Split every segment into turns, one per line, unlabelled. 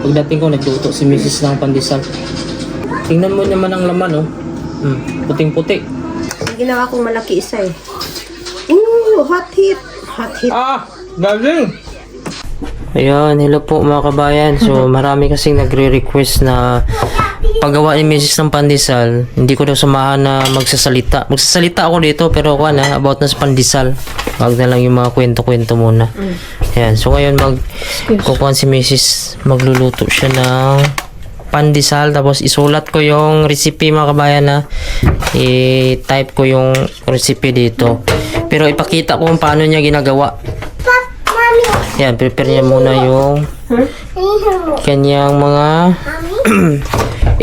Pagdating ko, nagluto si Mrs. ng pandesal. Tingnan mo naman ang laman, oh. Puting-puti.
Ginawa kong malaki isa eh. Hot hit. Hot hit.
Ah! Galing! Ayan, hello po mga kabayan. So, marami kasing nagre-request na paggawa ni Mrs. ng pandesal. Hindi ko daw samahan na magsasalita. Magsasalita ako dito, pero ako na, about na sa pandesal. Wag na lang yung mga kwento-kwento muna. Ayan, so ngayon kukuhan si Mrs. Magluluto siya ng pandesal. Tapos isulat ko yung recipe mga kabayan na i-type ko yung recipe dito. Pero ipakita ko kung paano niya ginagawa. Yan, prepare niya muna yung kanyang mga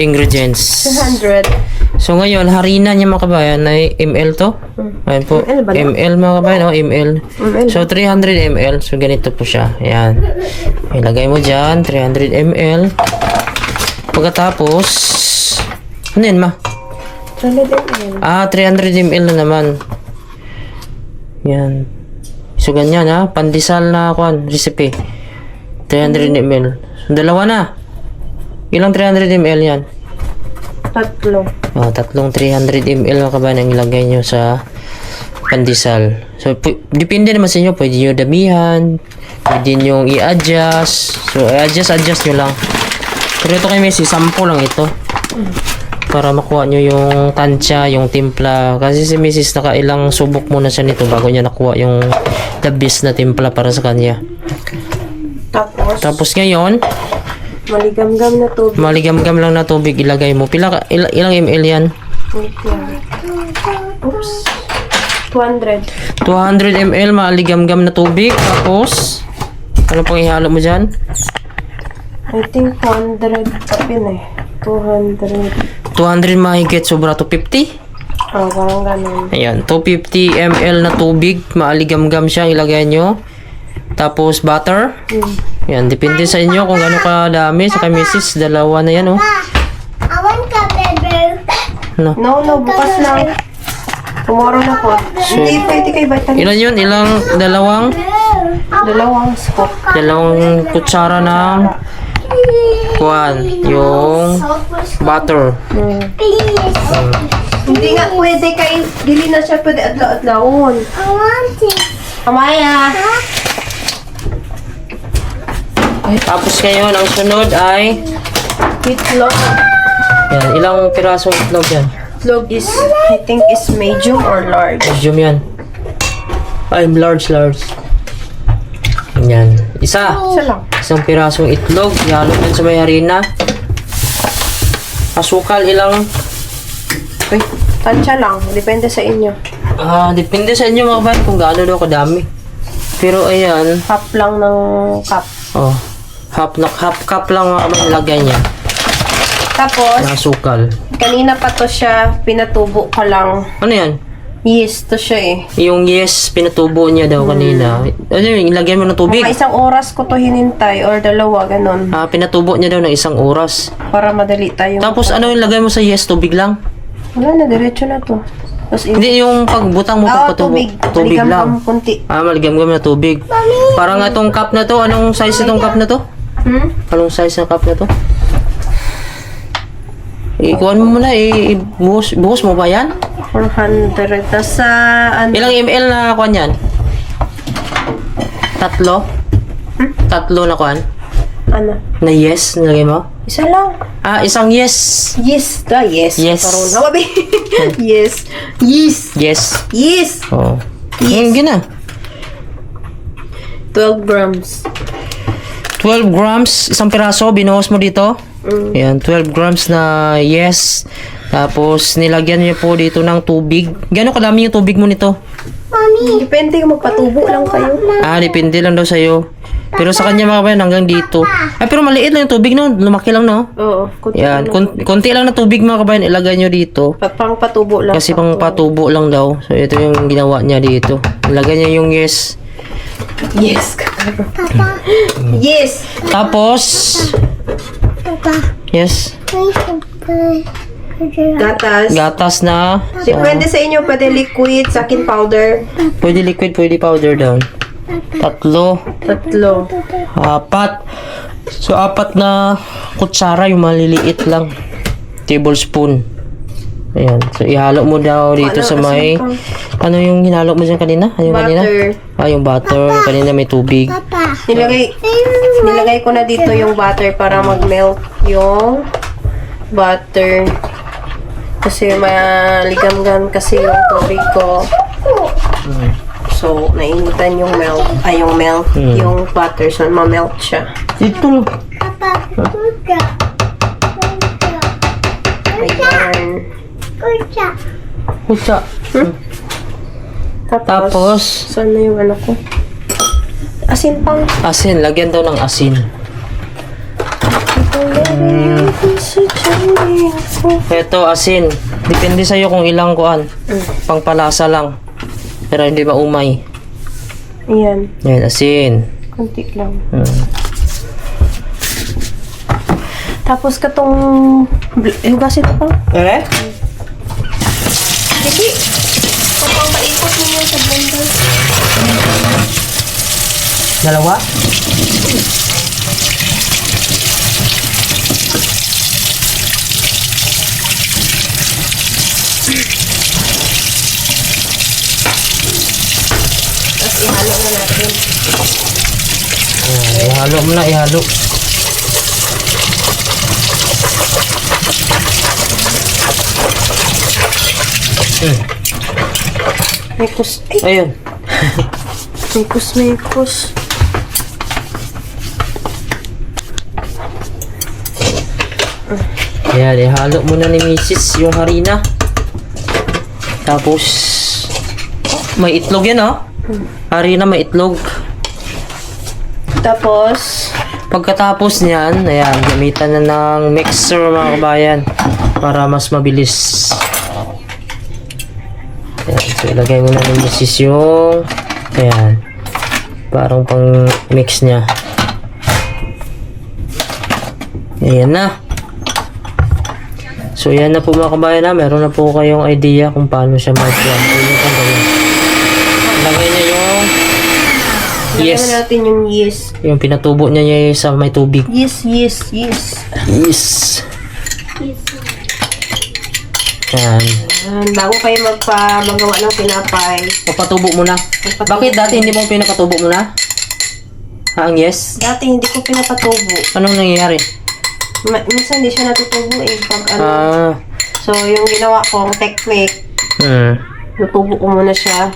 ingredients.
200.
So ngayon, harina niya mga kabayan ay ml to. Ayan po, ml mga kabayan, oh, ml. So 300 ml. So ganito po siya. Ayan. Ilagay mo dyan, 300 ml. Pagkatapos, ano yan ma?
300 ml.
300 ml na naman. Yan. So ganyan ha, pandesal na recipe. 300 ml. So, dalawa na. Ilang 300 ml yan?
Tatlo.
Tatlong 300 ml na kabayan ang ilagay nyo sa pandesal. So, depende naman sa inyo. Pwede nyo damihan. Pwede nyo i-adjust. So, i-adjust nyo lang. Pero ito kay Messi, sample lang ito. Para makuha nyo yung tansya, yung timpla. Kasi si Mrs. nakailang subok muna siya nito bago niya nakuha yung the best na timpla para sa kanya. Tapos ngayon,
maligam-gam na tubig.
Maligam-gam lang na tubig ilagay mo. Ilang ml yan?
Oops. 200.
200 ml maligam-gam na tubig. Tapos, ano pang ihalo mo dyan?
I think 200 kapin eh. 200.
200 mahigit, sobra 250.
Parang ganun.
Ayan, 250 ml na tubig. Maaligam-gam siya, ilagay nyo. Tapos, butter. Yan, depende sa inyo kung gano'n kadami. Sa kay Mrs. Dalawa na yan, oh.
Awan ka, baby.
No.
No, bukas lang. Tomorrow na po. Hindi pwede kay vitamin.
Ilan yun? Dalawang
Scoop.
dalawang kutsara ng yung butter.
Please.
Hindi nga pwede kay dili na siya pwede adlaw-adlawon.
I want it.
Amaya.
Tapos ngayon, ang sunod ay
Itlog.
yan, ilang pirasong itlog yan?
Itlog is, I think is medium or large.
Medium yan. Ay, large. Yan.
Isa lang.
Isang pirasong itlog. Ihalo din sa may harina. Asukal, ilang?
Uy, tansya lang. Depende sa inyo.
Depende sa inyo mga kabayan kung gaano daw kadami. Pero ayan.
Half lang ng cup.
Oh. Half cup lang mga kabayan lagay niya.
Tapos,
Na asukal.
kanina pa to siya, pinatubo ko lang.
Ano yan?
Yes, to siya eh.
Yung pinatubo niya daw kanina. Ano yun? Ilagay mo ng tubig?
Mga isang oras ko to hinintay or dalawa, ganun.
Pinatubo niya daw ng 1 oras.
Para madali tayo.
Tapos ano yung lagay mo sa tubig lang?
Wala na, diretso na to. Tapos
Hindi yung pagbutang mo pagpatubo.
tubig.
Tubig
Maligam-gam
lang.
kunti.
Maligam-gam na tubig. Parang itong cup na to, anong size itong cup na to? Anong size ng cup na to? Ikuhan mo muna, buhos mo ba yan?
400. Tapos sa,
Ilang ml na kuhan yan? Tatlo? Tatlo na kuhan?
ano?
Na yes, nilagay mo?
Isa lang.
Isang yes.
Yes. Yes.
Yes.
Parang nawabi. Yes. Yes.
Yes.
Yes.
Oh.
Yes.
Gina.
12 grams.
12 grams, isang piraso, binuhos mo dito. Ayan, 12 grams na yes. Tapos, nilagyan niyo po dito ng tubig. Gano'ng kadami yung tubig mo nito?
Mommy.
Depende kung magpatubo lang kayo.
Depende lang daw sa'yo. Pero sa kanya mga kabayan, hanggang dito. Pero maliit lang yung tubig, no? Lumaki lang, no?
Oo. Kunti
Yan,
lang.
konti lang na tubig mga kabayan, ilagay nyo dito.
Pang patubo lang.
Kasi pang patubo lang daw. So, ito yung ginawa niya dito. Ilagay niya yung yes.
Yes. Yes.
Tapos,
Papa.
yes,
Gatas.
gatas na.
Depende sa inyo, pwede liquid, sa akin powder.
Pwede liquid, pwede powder daw. Tatlo,
3.
4, So, 4 na kutsara, yung maliliit lang. Tablespoon. Ayan. So, ihalo mo daw dito sa may... Ano yung hinalo mo dyan kanina? Yung kanina?
Butter.
Yung butter. Kanina may tubig.
Papa.
Nilagay ko na dito yung butter para mag-melt yung butter. Kasi maligam-gam kasi yung tubig ko. So, nainitan yung yung butter. So, ma-melt siya.
Ito.
Papa. Kucha.
Ayan.
Kucha.
Kutsa. Tapos,
saan na yung ano ko? Asin pang.
asin. Lagyan daw ng asin. Ito, asin. Depende sa'yo kung ilang kuan. Pangpalasa lang. Pero hindi maumay.
Ayan.
Yan, asin.
Kunti lang.
Hmm.
Tapos katong... Hugasin ito pa.
Eh?
Hindi. Kapag maikot mo yan sa blender.
Dalawa?
Tapos ihalo na natin.
Ayan, ihalo mo na, ihalo.
Mekos. Ay,
Ayun.
mekos.
Ayan, ihalo mo na ni Mrs. yung harina. Tapos, may itlog yan, oh. Harina, may itlog.
Tapos,
Pagkatapos niyan, ayan, gamitan na ng mixer mga kabayan para mas mabilis. Ayan, so ilagay mo na ni Mrs. yung, ayan, parang pang mix niya. Ayan na. So, yan na po mga kabayan na. Meron na po kayong idea kung paano siya mag-plan. Pwede pong gawin. Lagay niya yung
lagyan na natin yung yeast.
yung pinatubo niya sa may tubig.
Yes.
Yes. Yan.
Bago kayo magawa ng pinapay.
Papatubo mo na. Bakit dati hindi mo pinakatubo mo na? Ang yes?
Dati hindi ko pinapatubo.
Anong nangyayari?
Minsan hindi siya natutubo eh. Pag ano. So, yung ginawa kong technique, natubo ko muna siya.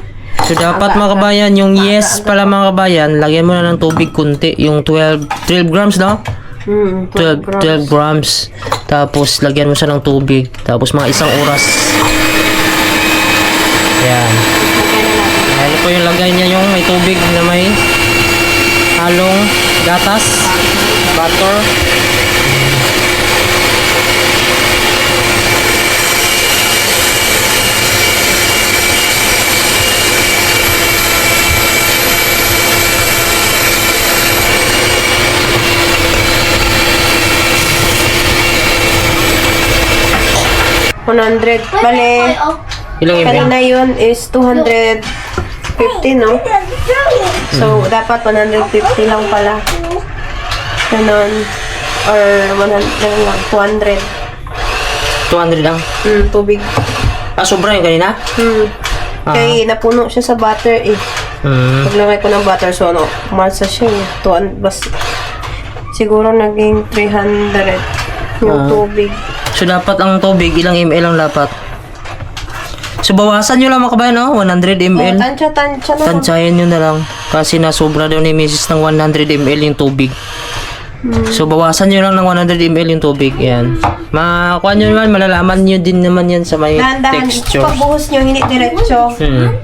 So, dapat mga kabayan, yung yes pala mga kabayan, lagyan mo na ng tubig kunti. Yung 12 grams, no? 12 grams. Tapos, lagyan mo siya ng tubig. Tapos, mga 1 oras. Yan. Ayan po yung lagay niya yung may tubig na may halong gatas, butter.
Bale,
Ilang ml?
kanina yun is 250, no? So, dapat 150 lang pala. Ganon. Or 100 lang, 200.
200 lang.
Tubig.
Sobra yung kanina?
Kaya napuno siya sa butter eh. Paglagay ko ng butter, so ano, malsa siya eh. Siguro naging 300 yung tubig.
So, dapat ang tubig, ilang ml ang dapat? So, bawasan nyo lang mga kabayan, no? 100 ml.
Tansya na.
Tansyahin nyo na lang. Kasi nasobra daw ni Mrs. ng 100 ml yung tubig. So, bawasan nyo lang ng 100 ml yung tubig. Yan. Makuha nyo naman, malalaman nyo din naman yan sa may
Dahan-dahan.
texture.
Pagbuhos nyo, hindi diretso.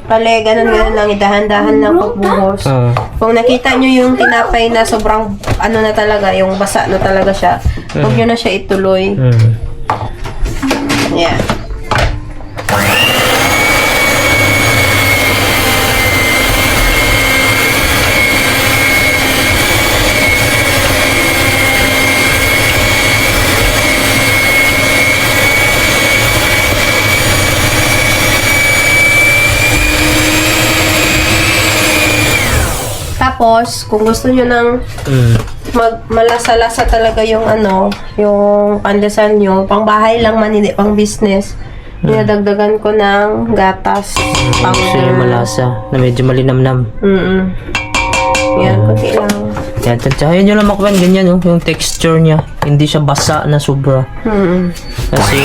Pale, ganun lang. Dahan-dahan lang pagbuhos. Kung nakita nyo yung tinapay na sobrang, ano na talaga, yung basa na talaga siya, huwag nyo na siya ituloy. Yeah. Tapos, kung gusto nyo ng malasa-lasa talaga yung ano, yung pandesal nyo. Pang bahay lang man, hindi pang business. Dinadagdagan ko ng gatas.
Gusto niyo malasa na medyo malinamnam.
Yan, konti lang.
Yan, tansyahin nyo lang makabayan. Ganyan oh, yung texture niya. Hindi siya basa na sobra. Kasi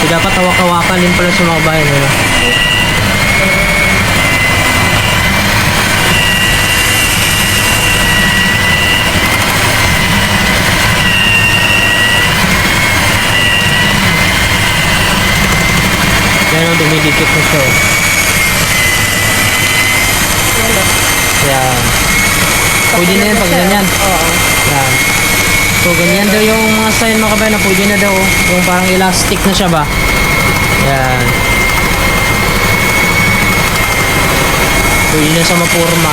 dapat hawak-hawakan din pala sa mga bayan. Ano? Yan, dumidikit na siya. Yan. Pwede na yan pag ganyan. Yan. So, ganyan daw yung mga sign mga kabayan na pwede na daw. Yung parang elastic na siya ba? Yan. Pwede na sa mapurma.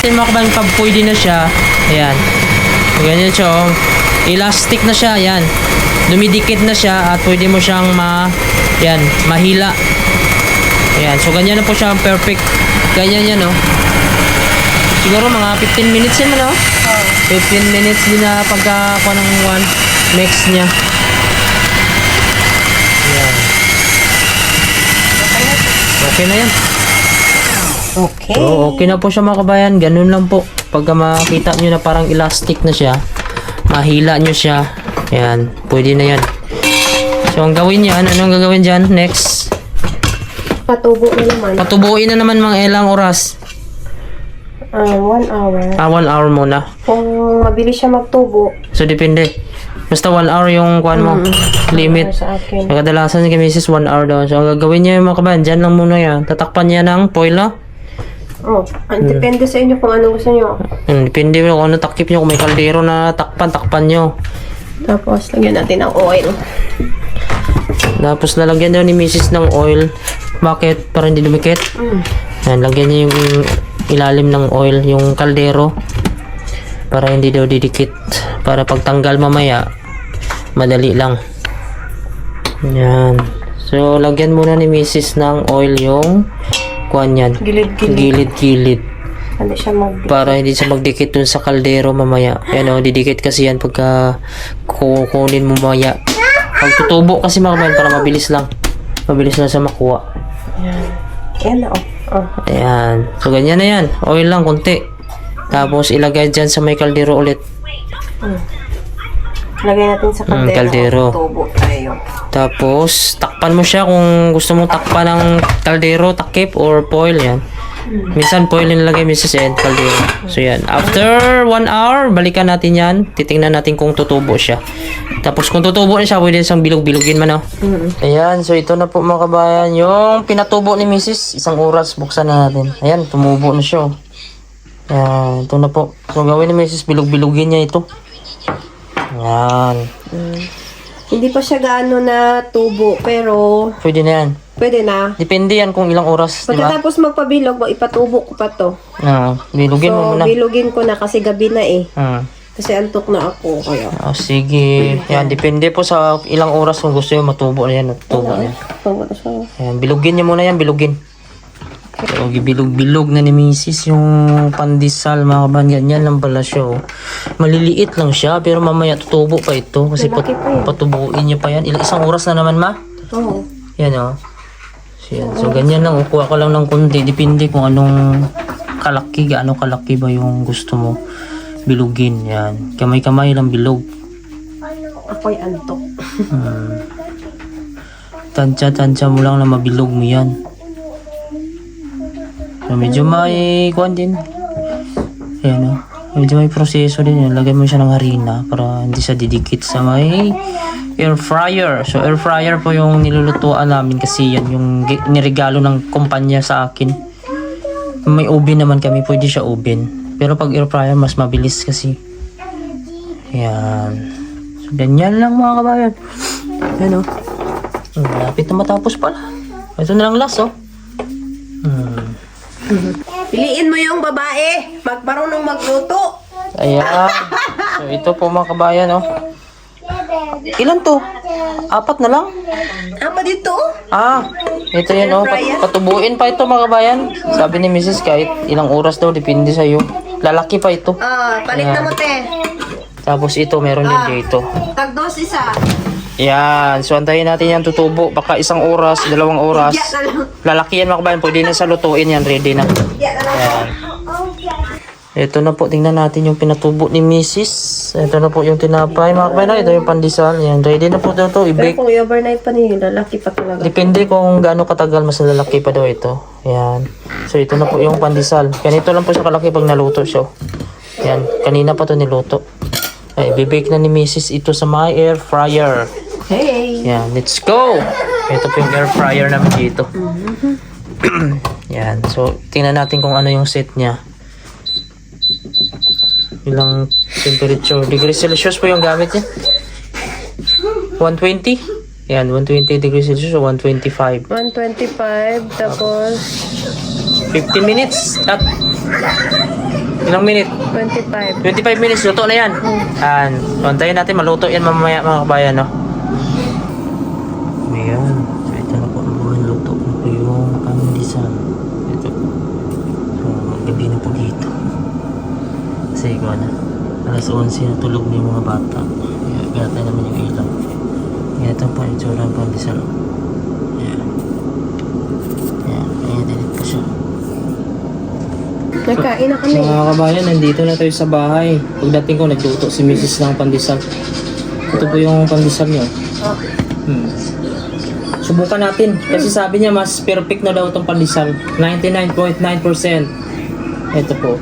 Yung mga kabayan, pag pwede na siya, ayan. So, ganyan siya. Oh. Elastic na siya, ayan. Dumidikit na siya at pwede mo siyang yan, mahila. Ayan, so ganyan na po siya, perfect. Ganyan yan, oh. Siguro mga 15 minutes yan, no? 15 minutes din na pagkakuha ng mix niya. Ayan. Okay na yan.
Okay.
So, okay na po siya mga kabayan. Ganun lang po. Pagka makita nyo na parang elastic na siya, mahila nyo siya. Ayan, pwede na yan. So, ang gawin yan, anong gagawin dyan? Next.
Patubo na naman.
Patubuin na naman mga ilang oras.
1 hour.
1 hour muna.
Kung mabilis siya magtubo.
So, depende. Basta 1 hour yung kuhan mo. Limit.
Sa akin.
Yung kadalasan kay Mrs. 1 hour daw. So, ang gagawin niya yung mga kabayan, dyan lang muna yan. Tatakpan niya ng foil, no?
Depende sa inyo kung ano gusto nyo.
Depende kung ano takip nyo. Kung may kaldero na takpan nyo.
Tapos, lagyan natin ng oil.
Tapos, lalagyan daw ni Mrs. ng oil. Bakit? Para hindi dumikit. Yan, lagyan niya yung ilalim ng oil, yung kaldero. Para hindi daw didikit. Para pagtanggal mamaya, madali lang. Yan. So, lagyan muna ni Mrs. ng oil yung kuhan yan. Gilid-gilid.
Hindi siya
Para hindi siya magdikit dun sa kaldero mamaya. Yan o, didikit kasi yan pagka kukunin mo mamaya. Pag tutubo kasi mga kabayan, para mabilis lang. Mabilis lang siya makuha.
Yan na,
Ayan. So, ganyan na yan. Oil lang, konti. Tapos, ilagay dyan sa may kaldero ulit.
Lagay natin sa kaldero.
Kaldero.
Tubo tayo.
Tapos, takpan mo siya kung gusto mong takpan ng kaldero, takip, or foil, yan. Minsan, foil yung nilagay, minsan yan, kaldero. So, yan. After 1 hour, balikan natin yan. Titingnan natin kung tutubo siya. Tapos, kung tutubo na siya, pwede siyang bilog-bilogin man, no? Ayan, so ito na po mga kabayan. Yung pinatubo ni Mrs. 1 oras, buksan na natin. Ayan, tumubo na siya. Ayan, ito na po. So, gawin ni Mrs. Bilog-bilogin niya ito. Ayan.
Hindi pa siya gaano na tubo, pero
Pwede na yan.
pwede na.
Depende yan kung ilang oras, di ba?
Pagkatapos magpabilog, ipatubo ko pa to.
Bilogin mo
So,
muna.
bilugin ko na kasi gabi na eh.
Kasi
antok na ako, kaya.
Sige. Yan, depende po sa ilang oras kung gusto nyo matubo na yan. Tubo na yan.
Tubo na siya.
Ayan, bilugin nyo muna yan, bilugin. So, bilog-bilog na ni Mrs. yung pandesal, mga kabayan. Ganyan lang pala siya. Oh. Maliliit lang siya, pero mamaya tutubo pa ito. Kasi
Malaki pa yan.
patubuin nyo pa yan. 1 oras na naman, ma?
Oo.
Yan, oh. So, yan. So, ganyan lang. Kuha ko lang ng konti. Depende kung anong kalaki, gaano kalaki ba yung gusto mo bilugin. Yan. Kamay-kamay lang bilog.
Ako'y antok.
Tansya mo lang na mabilog mo yan. So, medyo may kuhan din. Ayan, oh. Medyo may proseso din yun. Lagay mo siya ng harina para hindi siya didikit sa may air fryer. So, air fryer po yung nilulutuan namin kasi yan yung niregalo ng kumpanya sa akin. May oven naman kami. Pwede siya oven. Pero pag air fryer, mas mabilis kasi. Ayan. So, ganyan lang mga kabayan. Ayan, oh. Malapit na matapos pala. Ito na lang last, oh.
Piliin mo yung babae. Marunong magluto.
Ayan. So, ito po mga kabayan, oh. Ilan to? 4 na lang?
Apa dito?
Ah, ito yun, oh. Patubuin pa ito mga kabayan. Sabi ni Mrs. kahit ilang oras daw, depende sa'yo. Lalaki pa ito.
Palit na mo, te.
Tapos ito, meron din dito.
Tagdos isa.
Yan. So, antayin natin yan tutubo. Baka 1 oras, 2 oras.
Iya na lang.
Lalaki yan mga kabayan. Pwede na sa lutuin yan. Ready na.
Iya na lang.
Yan. Ito na po. Tingnan natin yung pinatubo ni Mrs. Ito na po yung tinapay mga kabayan. Ito yung pandesal. Yan. Ready na po ito.
Pero
I-bake.
kung i-overnight pa niyo, lalaki pa talaga.
Depende kung gaano katagal, mas lalaki pa daw ito. Yan. So, ito na po yung pandesal. Ganito lang po siya kalaki pag naluto siya. Yan. Kanina pa to niluto. Ay, bibake na ni Mrs. ito sa my air fryer.
Hey!
Yan. Let's go! Ito po yung air fryer namin dito. Yan. So, tingnan natin kung ano yung set niya. Ilang temperature. Degrees Celsius po yung gamit niya. 120? Yan, 120 degrees Celsius o 125.
125, tapos
15 minutes. At ilang minute?
25.
25 minutes. Luto na yan. Yan. Antayin natin. Maluto yan mamaya mga kabayan, no? Ayan. So, ito na po ang buhay luto. Ito po yung pandesal. Ito. So, gabi na po dito. Kasi ikaw na. Alas 11 na tulog na yung mga bata. Kaya tayo naman yung ilaw. Ito po yung tsura ng pandesal. Ayan. Ayan. Ayan. Edit po siya.
Nagkain na kami.
So, mga kabayan, nandito na tayo sa bahay. Pagdating ko, nagluto si Mrs. ng pandesal. Ito po yung pandesal niyo. Subukan natin. Kasi sabi niya, mas perfect na daw itong pandesal. 99.9%. Ito po.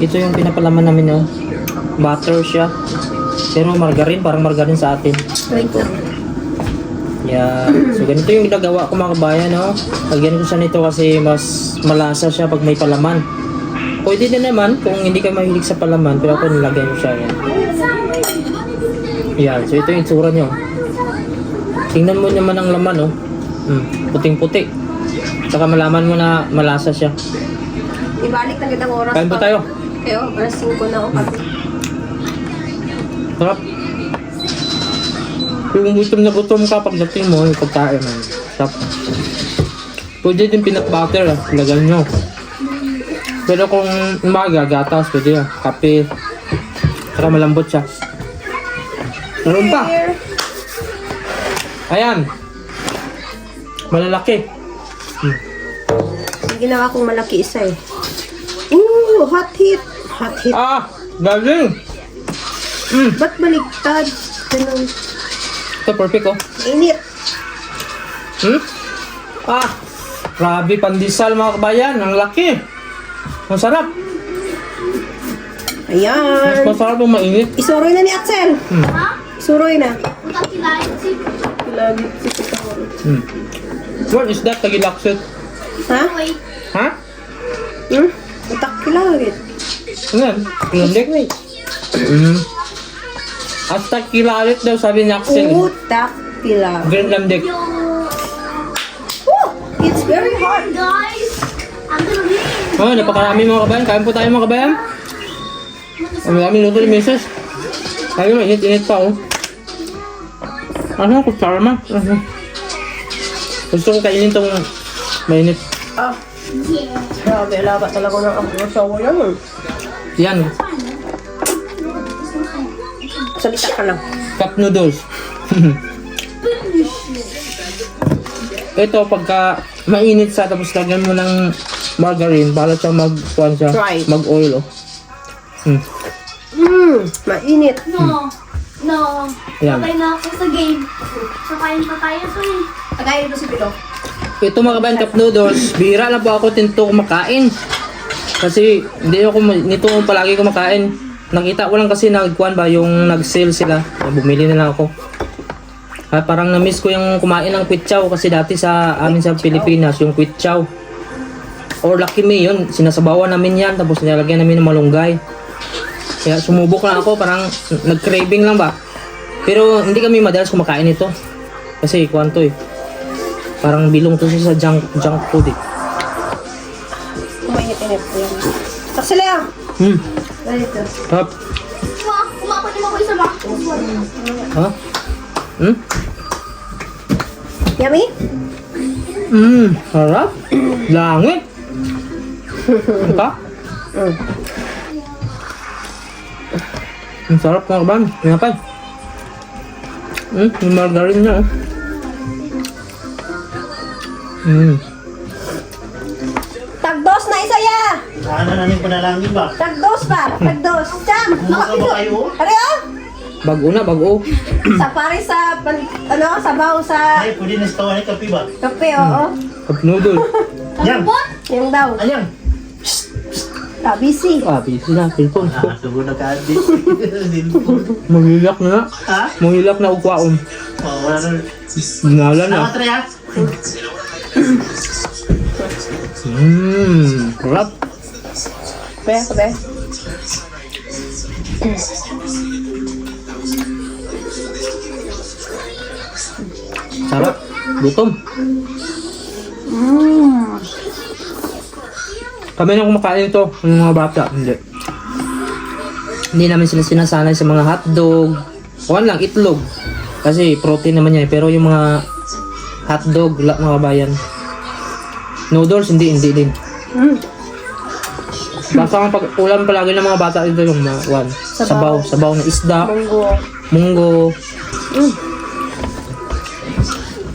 Ito yung pinapalaman namin, oh. Butter siya. Pero margarine, parang margarine sa atin.
Wait lang.
Yeah. So, ganito yung ginagawa ko mga kabayan, no? Lagyan ko siya nito kasi mas malasa siya pag may palaman. Pwede din naman kung hindi ka mahilig sa palaman, pero ako nilagay ko siya. Yan. Yan. So, ito yung itsura nyo. Tingnan mo naman ang laman, no? Puting-puti. Saka malaman mo na malasa siya.
Ibalik na kitang oras.
Kain po tayo.
Kaya, alas 5 na ako.
Sarap. Kung gutom ka pagdating mo, yung pagkain mo. Sarap. Pwede din peanut butter, lagyan nyo. Pero kung umaga, gatas, pwede. Kape. Saka malambot siya. Meron pa. Ayan. Malalaki.
Ginawa kong malaki isa eh. Ooh, hot hit. Hot hit.
Galing.
Ba't baligtad? Ganun.
Ito, perfect, oh.
Init.
Grabe, pandesal mga kabayan. Ang laki. Masarap. Mas
Ayan.
masarap yung mainit.
Isuroy na ni Axel. Isuroy na. Lagi si
What is that? Tagilaksit.
Ha?
Ha?
Utak kilawit.
Ano yan? Kilandik? Hasta kilalit daw sabi ni Axel.
Utak kilawit.
Greenlandic.
It's very hot.
Guys, I'm gonna leave.
Oh, napakarami mga kabayan. Kain po tayo mga kabayan. Ang dami luto ni Mrs. Kaya mainit-init pa, oh. Ano? Kutsara ma? Gusto ko kainin tong mainit.
Grabe, laba talaga ng ang shower yan.
Yan.
Salita ka lang.
Cup noodles. Ito, pagka mainit sa tapos lagyan mo ng margarine, para siya
Right.
mag-oil, oh.
Mainit.
No. No.
Ayan.
Patay na ako sa game. Kakain pa tayo to eh.
Tagayin mo si Pilo.
Ito mga kabayan, cup noodles, bihira lang po ako tinto kumakain. Kasi hindi ako nito palagi kumakain. Nakita ko lang kasi nagkuhan ba yung nag-sale sila. Bumili na lang ako. Parang na-miss ko yung kumain ng kwitchaw kasi dati sa amin sa Pilipinas yung kwitchaw. Or Lucky Me yun, sinasabawan namin yan tapos nilalagyan namin ng malunggay. Kaya sumubok lang ako, parang nag-craving lang ba. Pero hindi kami madalas kumakain ito. Kasi kwanto eh. Parang bilong to siya sa junk food eh.
Kumainit-init po yan. Taksi lang. Ganito.
Sarap.
Kumakunin mo ko isa ba?
Ha?
Yummy?
Sarap. Langit. Ano ka? Ang sarap mga kaban. Pinapay. Yung margarine niya oh.
Tagdos na isa ya!
Ano na yung panalangin ba?
Tagdos pa! Tagdos! Jam!
Buka ba kayo?
Ano yun?
Bago na, bago.
Sa pare sa, sabaw sa
Ay, pwede na sa tawa ni kape ba?
kape, oo.
Cup noodle.
Yan!
Yung daw.
Ayan!
Busy.
Busy na. Cellphone ko.
Tugod na ka-addi.
Mahilak na.
Ha?
Mahilak na ukwaon.
Wala na.
Ginala na.
Nakatry ha?
Sarap.
Kape.
Sarap. Gutom. Kami na kumakain ito, yung mga bata. Hindi namin sila sinasanay sa mga hotdog. Kuhan lang, itlog. Kasi protein naman yan. Pero yung mga hotdog, mga bayan. Noodles, hindi din. Basta ang ulam palagi ng mga bata ito yung mga sabaw ng isda, munggo.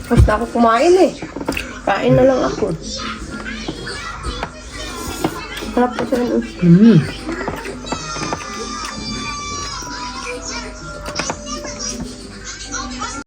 Tapos na ako kumain eh. Kain na lang ako. Sarap po siya.